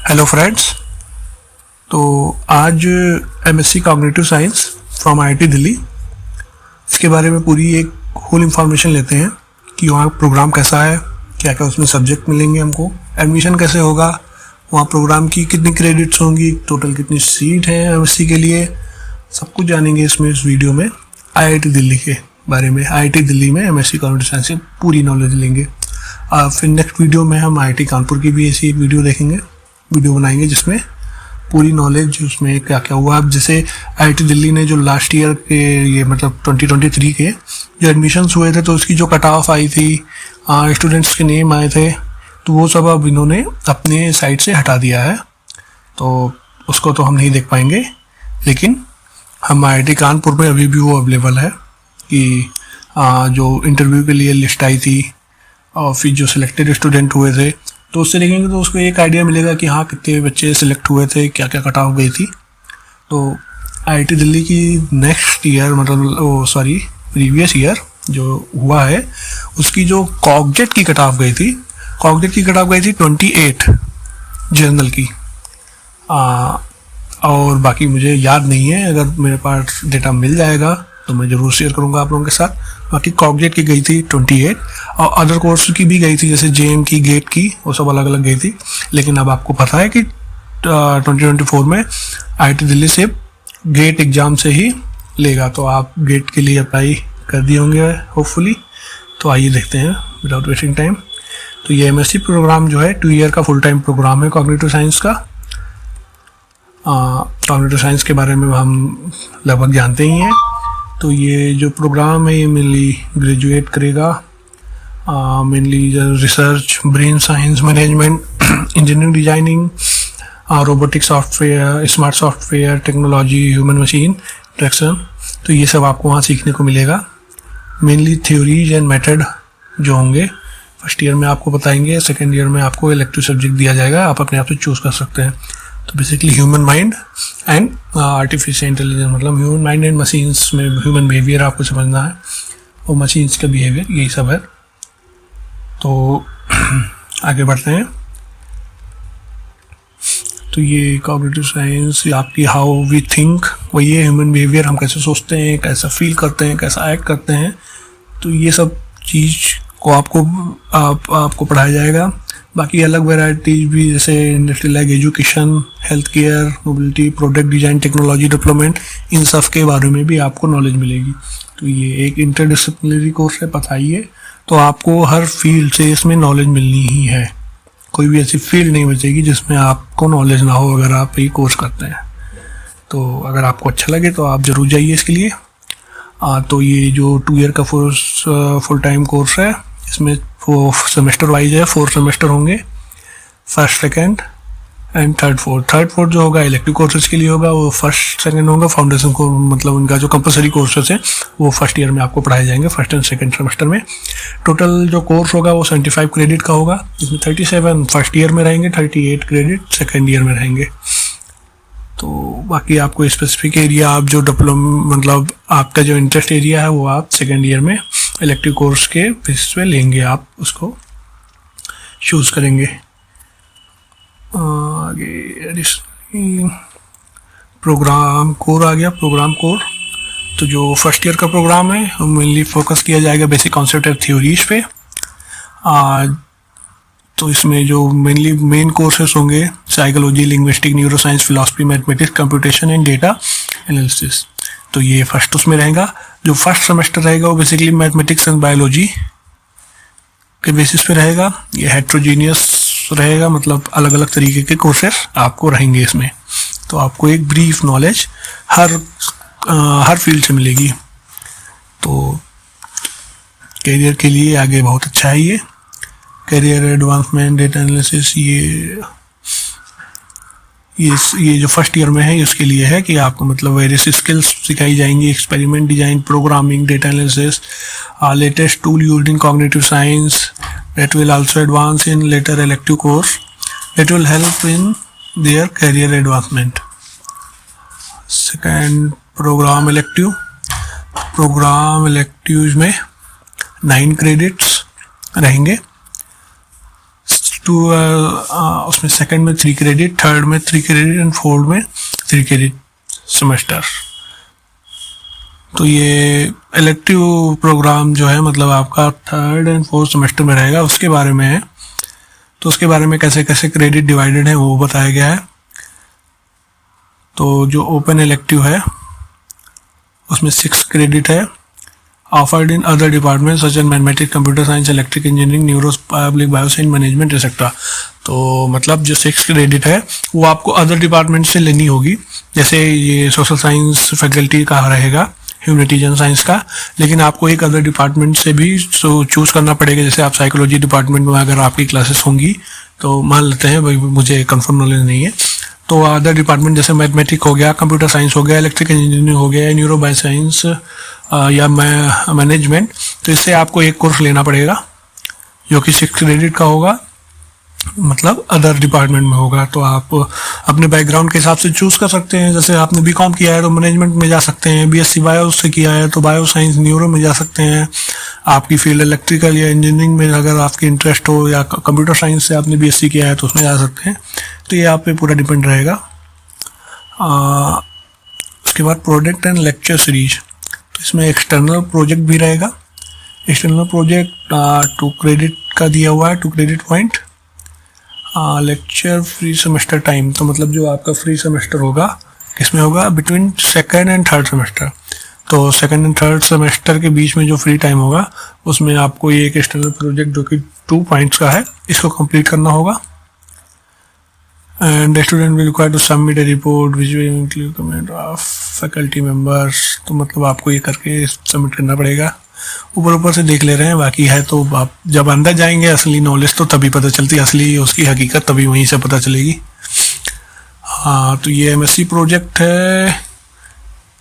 Hello friends. तो आज MSc cognitive science from IIT Delhi, इसके बारे में पूरी एक होल इंफॉर्मेशन लेते हैं कि वहाँ प्रोग्राम कैसा है, क्या क्या उसमें सब्जेक्ट मिलेंगे, हमको एडमिशन कैसे होगा, वहाँ प्रोग्राम की कितनी क्रेडिट्स होंगी, टोटल कितनी सीट है एमएससी के लिए, सब कुछ जानेंगे इसमें इस वीडियो में। आईआईटी दिल्ली के बारे में, आईआईटी दिल्ली में एमएससी कॉग्निटिव साइंस की पूरी नॉलेज लेंगे। फिर नेक्स्ट वीडियो में हम आईआईटी कानपुर की भी ऐसी एक वीडियो बनाएंगे जिसमें पूरी नॉलेज उसमें क्या क्या हुआ। अब जैसे आईआईटी दिल्ली ने जो लास्ट ईयर के ये मतलब 2023 के जो एडमिशन्स हुए थे तो उसकी जो कट ऑफ आई थी, स्टूडेंट्स के नेम आए थे, तो वो सब अब इन्होंने अपने साइट से हटा दिया है, तो उसको तो हम नहीं देख पाएंगे। लेकिन हम आईआईटी कानपुर में अभी भी वो अवेलेबल है कि जो इंटरव्यू के लिए लिस्ट आई थी और फिर जो सिलेक्टेड स्टूडेंट हुए थे तो उससे देखेंगे तो उसको एक आइडिया मिलेगा कि हाँ कितने बच्चे सिलेक्ट हुए थे, क्या क्या कट ऑफ गई थी। तो आईआईटी दिल्ली की नेक्स्ट ईयर प्रीवियस ईयर जो हुआ है उसकी जो कॉग्जेट की कट ऑफ गई थी, 28 जनरल की। और बाकी मुझे याद नहीं है, अगर मेरे पास डेटा मिल जाएगा तो मैं ज़रूर शेयर करूंगा आप लोगों के साथ। बाकी कॉग्जेट की गई थी 28 और अदर कोर्स की भी गई थी, जैसे जेएम की, गेट की, वो सब अलग अलग गई थी। लेकिन अब आपको पता है कि 2024 में आईआईटी दिल्ली से गेट एग्ज़ाम से ही लेगा, तो आप गेट के लिए अप्लाई कर दिए होंगे होपफुली। तो आइए देखते हैं विदाउट वेस्टिंग टाइम। तो ये एमएससी प्रोग्राम जो है 2 ईयर का फुल टाइम प्रोग्राम है कॉग्निटिव साइंस का। कॉग्निटिव साइंस के बारे में हम लगभग जानते ही हैं। तो ये जो प्रोग्राम है ये मेनली ग्रेजुएट करेगा, mainly research, brain science, management, engineering, designing, robotic software, smart software, technology, human machine interaction, तो ये सब आपको वहाँ सीखने को मिलेगा। मेनली थ्योरीज एंड मेथड जो होंगे फर्स्ट ईयर में आपको बताएंगे, सेकेंड ईयर में आपको इलेक्टिव सब्जेक्ट दिया जाएगा, आप अपने आप से चूज़ कर सकते हैं। तो basically human mind and artificial intelligence, मतलब ह्यूमन माइंड एंड मशीन्स में ह्यूमन बिहेवियर आपको समझना है और मशीन्स का बिहेवियर, यही सब है। तो आगे बढ़ते हैं। तो ये कॉग्निटिव साइंस आपकी हाउ वी थिंक, वही है ह्यूमन बिहेवियर, हम कैसे सोचते हैं, कैसा फील करते हैं, कैसा एक्ट करते हैं, तो ये सब चीज़ को आपको पढ़ाया जाएगा। बाकी अलग वैरायटीज भी जैसे industry like education, health care, mobility, product design, technology development, इन सब के बारे में भी आपको नॉलेज मिलेगी। तो ये एक इंटरडिसिप्लिनरी कोर्स है, पता ही है। तो आपको हर फील्ड से इसमें नॉलेज मिलनी ही है, कोई भी ऐसी फील्ड नहीं बचेगी जिसमें आपको नॉलेज ना हो अगर आप ये कोर्स करते हैं। तो अगर आपको अच्छा लगे तो आप ज़रूर जाइए इसके लिए। तो ये जो 2 ईयर का फुल टाइम कोर्स है, इसमें वो सेमेस्टर वाइज है, 4 सेमेस्टर होंगे, first, second and third, fourth जो होगा इलेक्टिव कोर्सेज के लिए होगा, वो फर्स्ट सेकंड होगा। फाउंडेशन को मतलब उनका जो कंपलसरी कोर्सेज है वो फर्स्ट ईयर में आपको पढ़ाए जाएंगे, फर्स्ट एंड सेकंड सेमेस्टर में। टोटल जो कोर्स होगा वो 75 क्रेडिट का होगा, जिसमें 37 फर्स्ट ईयर में रहेंगे, 38 क्रेडिट सेकेंड ईयर में रहेंगे। तो बाकी आपको स्पेसिफिक एरिया, आप जो मतलब आपका जो इंटरेस्ट एरिया है वो आप सेकेंड ईयर में इलेक्टिव कोर्स के बेसिस पे लेंगे, आप उसको चूज़ करेंगे। आगे प्रोग्राम कोर आ गया, प्रोग्राम कोर। तो जो फर्स्ट ईयर का प्रोग्राम है मेनली फोकस किया जाएगा बेसिक कॉन्सेप्ट और थ्योरीज पे। तो इसमें जो मेन कोर्सेस होंगे psychology, linguistic, neuroscience, philosophy, mathematics, computation and data analysis, तो ये फर्स्ट उसमें रहेगा। जो फर्स्ट सेमेस्टर रहेगा वो बेसिकली मैथमेटिक्स एंड बायोलॉजी के बेसिस पे रहेगा। ये हेट्रोजीनियस रहेगा, मतलब अलग अलग तरीके के कोर्सेस आपको रहेंगे इसमें। तो आपको एक ब्रीफ नॉलेज हर फील्ड से मिलेगी। तो करियर के लिए आगे बहुत अच्छा है ये करियर एडवांसमेंट, डेटा एनालिसिस, ये जो फर्स्ट ईयर में है उसके लिए है कि आपको मतलब वेरियस स्किल्स सिखाई जाएंगी, experiment design, programming, data analysis, latest tool used in cognitive science that will also advance in later elective course that will help in their career advancement. Second, program elective में 9 credits रहेंगे। उसमें second में 3 credit, third में 3 credit and fourth में 3 credit semester. तो ये elective programme जो है मतलब आपका थर्ड एंड फोर्थ सेमेस्टर में रहेगा, उसके बारे में है। तो उसके बारे में कैसे कैसे क्रेडिट डिवाइडेड है वो बताया गया है। तो जो ओपन इलेक्टिव है उसमें 6 क्रेडिट है, offered in other department such as mathematics, computer science, electric engineering, neuro, public bioscience, management etcetera. तो मतलब जो 6 क्रेडिट है वो आपको अदर डिपार्टमेंट से लेनी होगी। जैसे ये सोशल साइंस फैकल्टी का रहेगा, ह्यूमैनिटीज साइंस का, लेकिन आपको एक अदर डिपार्टमेंट से भी चूज़ करना पड़ेगा। जैसे आप साइकोलॉजी डिपार्टमेंट में अगर आपकी क्लासेस होंगी तो मान लेते हैं भाई मुझे कंफर्म नॉलेज नहीं है, तो अदर डिपार्टमेंट जैसे मैथमेटिक्स हो गया, कंप्यूटर साइंस हो गया, इलेक्ट्रिकल इंजीनियरिंग हो गया, न्यूरो बायोसाइंस या मैनेजमेंट, तो इससे आपको एक कोर्स लेना पड़ेगा जो कि 6 क्रेडिट का होगा, मतलब अदर डिपार्टमेंट में होगा। तो आप अपने बैकग्राउंड के हिसाब से चूज़ कर सकते हैं। जैसे आपने बीकॉम किया है तो मैनेजमेंट में जा सकते हैं, बीएससी बायो से किया है तो बायो साइंस न्यूरो में जा सकते हैं। आपकी फील्ड इलेक्ट्रिकल या इंजीनियरिंग में अगर आपकी इंटरेस्ट हो, या कंप्यूटर साइंस से आपने बीएससी किया है तो उसमें जा सकते हैं। तो ये आप पे पूरा डिपेंड रहेगा। उसके बाद प्रोजेक्ट एंड लेक्चर सीरीज, तो इसमें एक्सटर्नल प्रोजेक्ट भी रहेगा। एक्सटर्नल प्रोजेक्ट 2 क्रेडिट का दिया हुआ है, 2 credit point. Lecture free semester time, तो मतलब जो आपका फ्री सेमेस्टर होगा किसमें होगा, between second and third semester. तो सेकेंड एंड थर्ड सेमेस्टर के बीच में जो फ्री टाइम होगा उसमें आपको ये एक एक्सटर्नल प्रोजेक्ट जो कि 2 पॉइंट्स का है इसको कंप्लीट करना होगा। And student will require to submit a report which will include comment of faculty members, तो मतलब आपको ये करके सबमिट करना पड़ेगा। ऊपर से देख ले रहे हैं, बाकी है तो आप जब अंदर जाएंगे असली नॉलेज तो तभी पता चलती है, असली उसकी हकीकत तभी वहीं से पता चलेगी। हाँ, तो ये एमएससी प्रोजेक्ट है।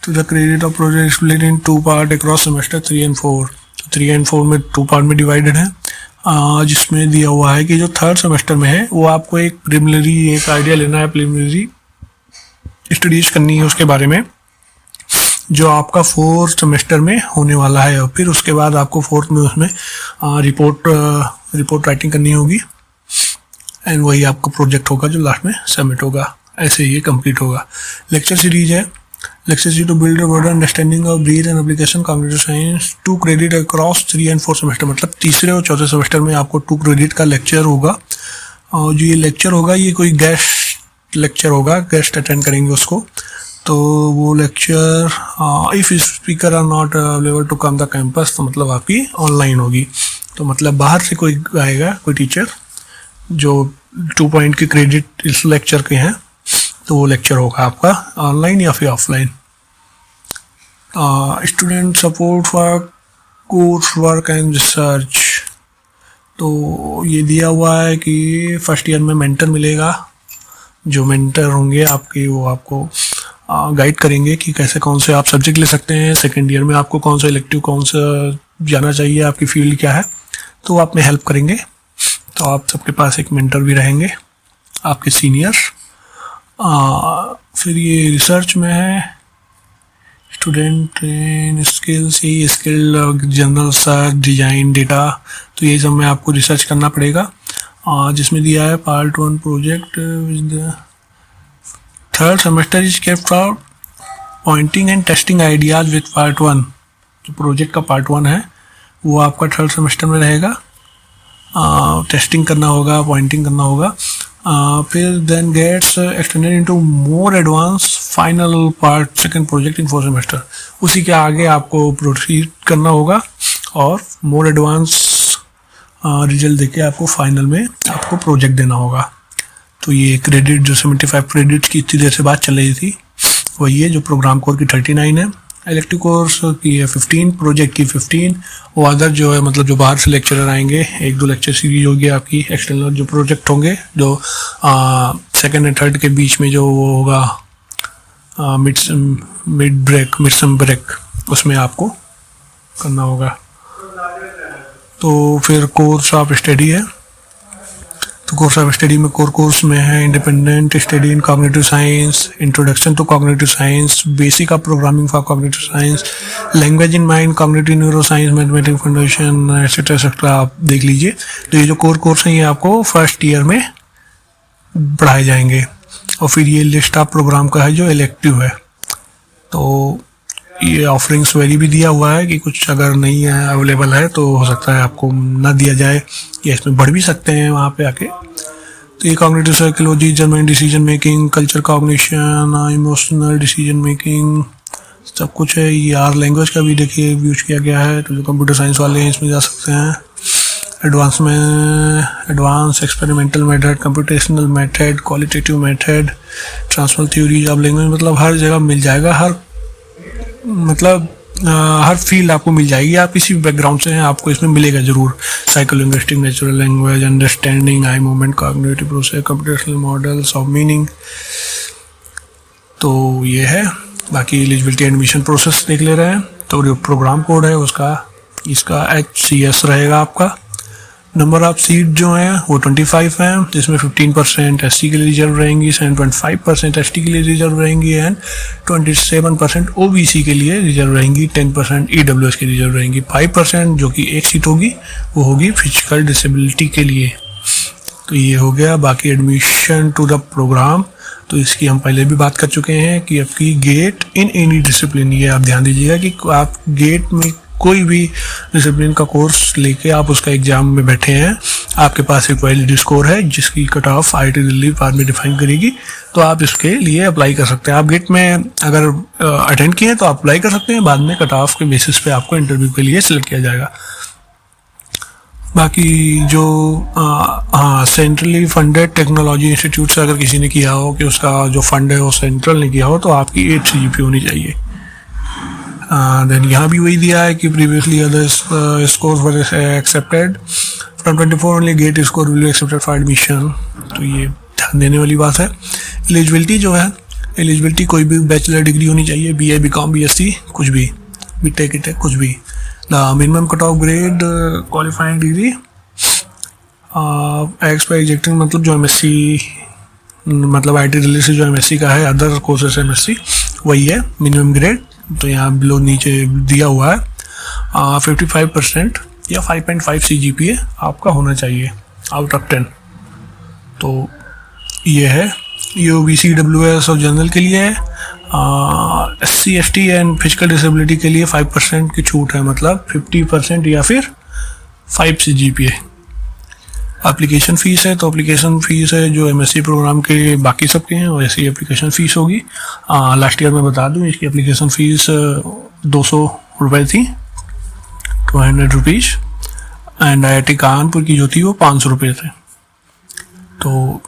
तो the credit of project split in 2 part across semester 3 and 4। तो 3 and 4 में 2 पार्ट में डिवाइडेड है, जिसमें दिया हुआ है कि जो थर्ड सेमेस्टर में है वो आपको एक प्रिलिमिनरी एक आइडिया लेना है, प्रिलिमिनरी स्टडीज करनी है उसके बारे में, जो आपका 4th सेमेस्टर में होने वाला है। और फिर उसके बाद आपको 4th में उसमें रिपोर्ट राइटिंग करनी होगी, एंड वही आपका प्रोजेक्ट होगा जो लास्ट में सबमिट होगा। ऐसे ही ये कंप्लीट होगा। लेक्चर सीरीज है, lecture series to build broader understanding of breath and application computer science, 2 credit across 3 and 4 semester, मतलब तीसरे और चौथे सेमेस्टर में आपको 2 क्रेडिट का लेक्चर होगा। और जो ये लेक्चर होगा ये कोई गेस्ट लेक्चर होगा, गेस्ट अटेंड करेंगे उसको। तो वो lecture if speaker are not available to come the campus, तो मतलब आपकी ऑनलाइन होगी। तो मतलब बाहर से कोई आएगा, कोई टीचर जो 2 पॉइंट के क्रेडिट इस लेक्चर के हैं, तो वो लेक्चर होगा आपका ऑनलाइन या फिर offline. Student support for course work and research, तो ये दिया हुआ है कि फर्स्ट ईयर में मेंटर मिलेगा। जो मेंटर होंगे आपके वो आपको गाइड करेंगे कि कैसे कौन से आप सब्जेक्ट ले सकते हैं। सेकेंड ईयर में आपको कौन सा इलेक्टिव कौन सा जाना चाहिए, आपकी फील्ड क्या है, तो वो आप में हेल्प करेंगे। तो आप सबके पास एक मेंटर भी रहेंगे, आपके सीनियर। फिर ये रिसर्च में है स्टूडेंट ट्रेन स्किल्स, ये skill general search, design, data, तो ये सब में आपको रिसर्च करना पड़ेगा। जिसमें दिया है part 1 project with third semester is kept for pointing and testing ideas with part 1। जो प्रोजेक्ट का पार्ट 1 है वो आपका थर्ड सेमेस्टर में रहेगा। टेस्टिंग करना होगा, पॉइंटिंग करना होगा। फिर then gets extended into more advance final part second project in 4 semester. उसी के आगे आपको प्रोसीड करना होगा और मोर एडवांस रिजल्ट देके आपको फाइनल में आपको प्रोजेक्ट देना होगा। तो ये क्रेडिट जो 75 क्रेडिट की इतनी देर से बात चल रही थी वही है, जो प्रोग्राम कोर की 39 है, इलेक्टिव कोर्स की है 15, प्रोजेक्ट की 15, वो अदर जो है मतलब जो बाहर से लेक्चरर आएंगे, 1-2 लेक्चर सीरीज होगी आपकी। एक्सटर्नल जो प्रोजेक्ट होंगे जो सेकेंड एंड थर्ड के बीच में जो वो होगा मिड सम ब्रेक, उसमें आपको करना होगा। तो फिर कोर्स ऑफ स्टडी है, तो कोर्स ऑफ स्टडी में कोर कोर्स में है independent study in cognitive science, introduction to cognitive science, basic of programming for cognitive science, language in mind, cognitive neuro science, mathematics foundation, etcetera etcetera आप देख लीजिए। तो ये जो कोर कोर्स हैं ये आपको फर्स्ट ईयर में पढ़ाए जाएंगे। और फिर ये लिस्ट ऑफ प्रोग्राम का है जो इलेक्टिव है। तो ये ऑफरिंग्स वैरी भी दिया हुआ है कि कुछ अगर नहीं है अवेलेबल है तो हो सकता है आपको ना दिया जाए या इसमें बढ़ भी सकते हैं वहाँ पे आके। तो ये cognitive psychology, German decision making, culture cognition, emotional decision making, सब कुछ है। ये आर लैंग्वेज का भी देखिए यूज किया गया है, तो जो कंप्यूटर साइंस वाले हैं इसमें जा सकते हैं। एडवांस में advance experimental method, computational method, qualitative method, transfer theories of language, मतलब हर जगह मिल जाएगा। हर फील्ड आपको मिल जाएगी। आप किसी भी बैकग्राउंड से हैं आपको इसमें मिलेगा ज़रूर। Psycholinguistic, natural language, understanding, eye movement, cognitive process, computational models of meaning. तो ये है। बाकी एलिजिबिलिटी एडमिशन प्रोसेस देख ले रहे हैं। तो जो प्रोग्राम कोड है उसका इसका HCS रहेगा आपका। नंबर ऑफ सीट जो हैं वो 25 हैं, जिसमें 15% SC के लिए रिजर्व रहेंगी, 7.5% ST के लिए रिजर्व रहेंगी एंड 27% OBC के लिए रिजर्व रहेंगी, 10% EWS के रिजर्व रहेंगी, 5% जो कि एक सीट होगी वो होगी फिजिकल डिसेबिलिटी के लिए। तो ये हो गया। बाकी एडमिशन टू द प्रोग्राम, तो इसकी हम पहले भी बात कर चुके हैं कि आपकी गेट इन एनी डिसिप्लिन, ये आप ध्यान दीजिएगा कि आप गेट में कोई भी डिसिप्लिन का कोर्स लेके आप उसका एग्जाम में बैठे हैं, आपके पास एक वैलिड स्कोर है जिसकी कट ऑफ IIT दिल्ली बाद में डिफाइन करेगी, तो आप इसके लिए अप्लाई कर सकते हैं। आप गेट में अगर अटेंड किए तो आप अप्लाई कर सकते हैं, बाद में कट ऑफ के बेसिस पे आपको इंटरव्यू के लिए सिलेक्ट किया जाएगा। बाकी जो सेंट्रली फंडेड टेक्नोलॉजी इंस्टीट्यूट से अगर किसी ने किया हो कि उसका जो फंड है वो सेंट्रल ने किया हो, तो आपकी 8 CGPA होनी चाहिए। देन यहाँ भी वही दिया है कि previously other scores were accepted from 24 only get score will be accepted for admission. तो ये ध्यान देने वाली बात है। एलिजिबिलिटी जो है, एलिजिबिलिटी कोई भी बैचलर डिग्री होनी चाहिए, BA, BCom, BSc, कुछ भी, BTech, कुछ भी। The minimum cut off grade qualifying degree x पर एग्जेक्टिंग, मतलब जो MSc, मतलब IIT दिल्ली से जो MSc का है, अदर कोर्सेस MSc वही है मिनिमम ग्रेड। तो यहाँ बिलो नीचे दिया हुआ है 55% या 5.5 CGPA आपका होना चाहिए आउट ऑफ 10। तो ये है। ये OBC, WS और जनरल के लिए है। SC, ST and physical disability के लिए 5% की छूट है, मतलब 50% या फिर 5 CGPA। एप्लीकेशन फ़ीस है, तो एप्लीकेशन फ़ीस है जो MSc प्रोग्राम के बाकी सबके हैं वैसे ही एप्लीकेशन फ़ीस होगी। लास्ट ईयर मैं बता दूं इसकी एप्लीकेशन फ़ीस 200 रुपये थी, 200 रुपीज़, एंड IIT कानपुर की जो थी वो 500 रुपये थे। तो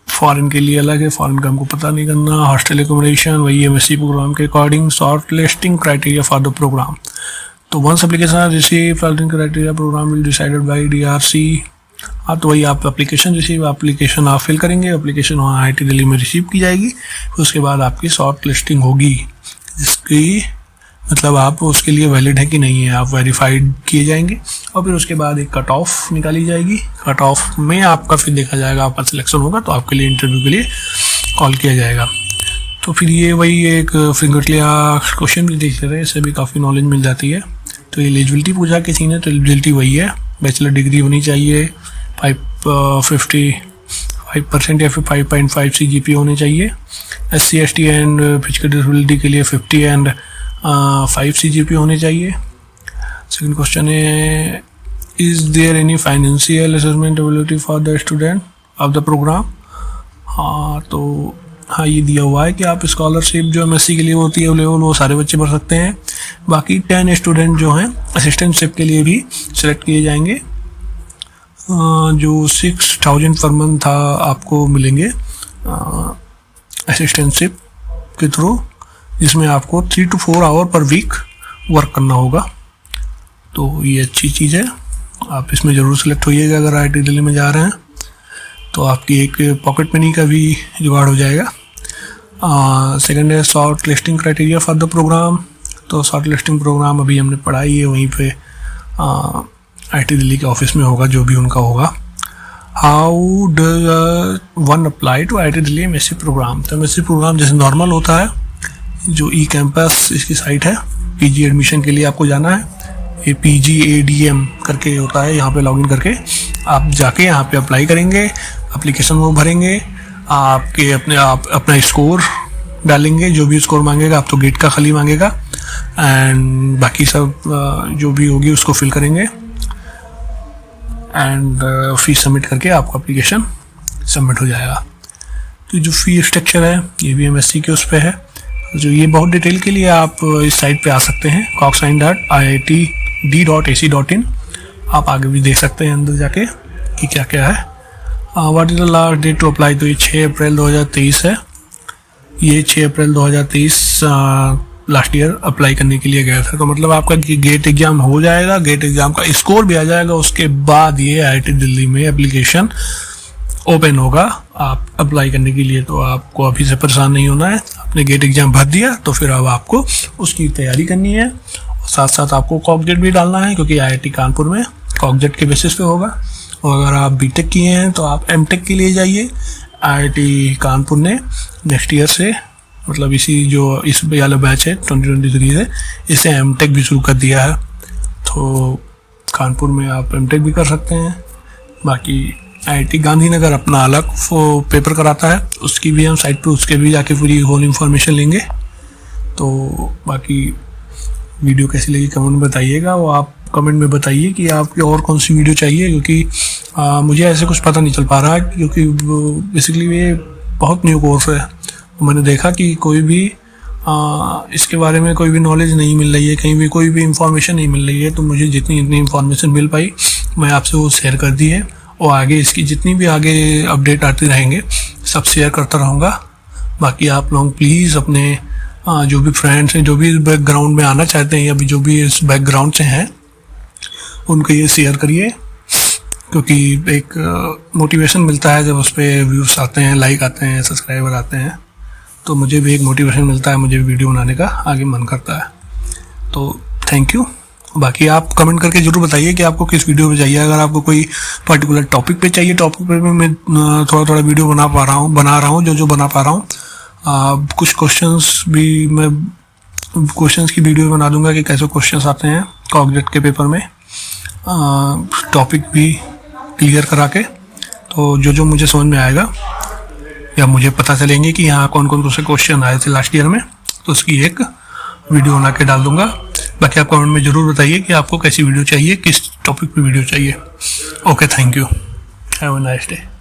फॉरेन के लिए अलग है, फॉरेन का हमको पता नहीं करना। हॉस्टल एकोमोडेशन वही MSc प्रोग्राम के according. Short listing criteria for the programme, तो once application receive short criteria programme will decided by DRC। हाँ, तो वही आप एप्लीकेशन रिसीव, एप्लीकेशन आप फिल करेंगे, एप्लीकेशन वहाँ IIT दिल्ली में रिसीव की जाएगी, फिर उसके बाद आपकी शॉर्ट लिस्टिंग होगी, जिसकी मतलब आप उसके लिए वैलिड है कि नहीं है आप वेरीफाइड किए जाएंगे, और फिर उसके बाद एक कट ऑफ निकाली जाएगी। कट ऑफ में आपका फिर देखा जाएगा, आपका सिलेक्शन होगा तो आपके लिए इंटरव्यू के लिए कॉल किया जाएगा। तो फिर ये वही एक फिंगरली क्वेश्चन भी देख ले रहे हैं, इससे भी काफ़ी नॉलेज मिल जाती है। तो एलिजिबिलिटी पूछा के सीन है, तो एलिजिबिलिटी वही है, बैचलर डिग्री होनी चाहिए, 55% या फिर 5.5 CGPA होने चाहिए। SC, ST and physical disability के लिए 50 एंड 5 CGPA होने चाहिए। सेकंड क्वेश्चन है, is there any financial assessment ability for the student of the programme. तो ये दिया हुआ है कि आप स्कॉलरशिप जो MSc के लिए होती है अवेलेबल, वो सारे बच्चे भर सकते हैं। बाकी 10 स्टूडेंट जो हैं असिस्टेंटशिप के लिए भी सिलेक्ट किए जाएंगे, जो 6000 पर मंथ था आपको मिलेंगे असिस्टेंटशिप के थ्रू, जिसमें आपको 3 to 4 आवर पर वीक वर्क करना होगा। तो ये अच्छी चीज़ है, आप इसमें ज़रूर सिलेक्ट होइएगा। अगर IIT दिल्ली में जा रहे हैं तो आपकी एक पॉकेट मनी का भी जुगाड़ हो जाएगा। सेकंड है short listing criteria for the programme. तो शॉर्ट लिस्टिंग प्रोग्राम अभी हमने पढ़ाई है, वहीं पे IIT दिल्ली के ऑफिस में होगा, जो भी उनका होगा। How does one apply to IIT Delhi MSc program. तो MSc प्रोग्राम जैसे नॉर्मल होता है, जो ई कैंपस इसकी साइट है, PG एडमिशन के लिए आपको जाना है, ये PGADM करके होता है, यहाँ पे लॉगिन करके आप जाके यहाँ पे अप्लाई करेंगे, एप्लीकेशन वो भरेंगे, आपके अपना स्कोर डालेंगे, जो भी स्कोर मांगेगा, आप तो गेट का खाली मांगेगा, एंड बाकी सब जो भी होगी उसको फिल करेंगे, एंड फीस सबमिट करके आपका एप्लीकेशन सबमिट हो जाएगा। तो जो फी स्ट्रक्चर है ये भी MSc के उस पर है। जो ये बहुत डिटेल के लिए आप इस साइट पे आ सकते हैं, coxscience.iitd.ac.in। आप आगे भी देख सकते हैं अंदर जाके कि क्या क्या है। What is the last date to apply. तो ये 6 अप्रैल 2023 है। ये 6 अप्रैल 2023 लास्ट ईयर अप्लाई करने के लिए गया था। तो मतलब आपका गेट एग्ज़ाम हो जाएगा, गेट एग्ज़ाम का स्कोर भी आ जाएगा, उसके बाद ये IIT दिल्ली में एप्लीकेशन ओपन होगा आप अप्लाई करने के लिए। तो आपको अभी से परेशान नहीं होना है, आपने गेट एग्ज़ाम भर दिया तो फिर अब आपको उसकी तैयारी करनी है, और साथ साथ आपको कॉकजेट भी डालना है, क्योंकि IIT कानपुर में कॉकजेट के बेसिस पे होगा। और अगर आप BTech किए हैं तो आप MTech के लिए जाइए। IIT कानपुर ने नेक्स्ट ईयर से, मतलब इस वाला बैच है 2023 से, इसे MTech भी शुरू कर दिया है। तो कानपुर में आप MTech भी कर सकते हैं। बाकी IIT गांधीनगर अपना अलग पेपर कराता है, उसकी भी हम साइट पे उसके भी जाके पूरी होल इन्फॉर्मेशन लेंगे। तो बाकी वीडियो कैसी लगी कमेंट में बताइएगा, वो आप कमेंट में बताइए कि आपकी और कौन सी वीडियो चाहिए, क्योंकि मुझे ऐसे कुछ पता नहीं चल पा रहा है, क्योंकि बेसिकली ये बहुत न्यू कोर्स है। मैंने देखा कि कोई भी इसके बारे में कोई भी नॉलेज नहीं मिल रही है, कहीं भी कोई भी इंफॉर्मेशन नहीं मिल रही है। तो मुझे जितनी इंफॉर्मेशन मिल पाई मैं आपसे वो शेयर कर दी है, और आगे इसकी जितनी भी आगे अपडेट आते रहेंगे सब शेयर करता रहूँगा। बाकी आप लोग प्लीज़ अपने जो भी फ्रेंड्स हैं, जो भी बैकग्राउंड में आना चाहते हैं, या भी जो भी इस बैकग्राउंड से हैं, उनको ये शेयर करिए, क्योंकि एक मोटिवेशन मिलता है जब उस पर व्यूज़ आते हैं, लाइक आते हैं, सब्सक्राइबर आते हैं। तो मुझे भी एक मोटिवेशन मिलता है, मुझे भी वीडियो बनाने का आगे मन करता है। तो थैंक यू। बाकी आप कमेंट करके ज़रूर बताइए कि आपको किस वीडियो पे चाहिए। अगर आपको कोई पर्टिकुलर टॉपिक पे चाहिए, टॉपिक पे मैं थोड़ा वीडियो बना रहा हूँ जो बना पा रहा हूँ। कुछ क्वेश्चंस भी मैं क्वेश्चंस की वीडियो बना दूंगा कि कैसे क्वेश्चंस आते हैं कॉकजेट के पेपर में, टॉपिक भी क्लियर करा के। तो जो मुझे समझ में आएगा या मुझे पता चलेंगे कि यहाँ कौन कौन से क्वेश्चन आए थे लास्ट ईयर में, तो उसकी एक वीडियो बना के डाल दूंगा। बाकी आप कमेंट में ज़रूर बताइए कि आपको कैसी वीडियो चाहिए, किस टॉपिक पे वीडियो चाहिए। Okay, thank you, have a nice day.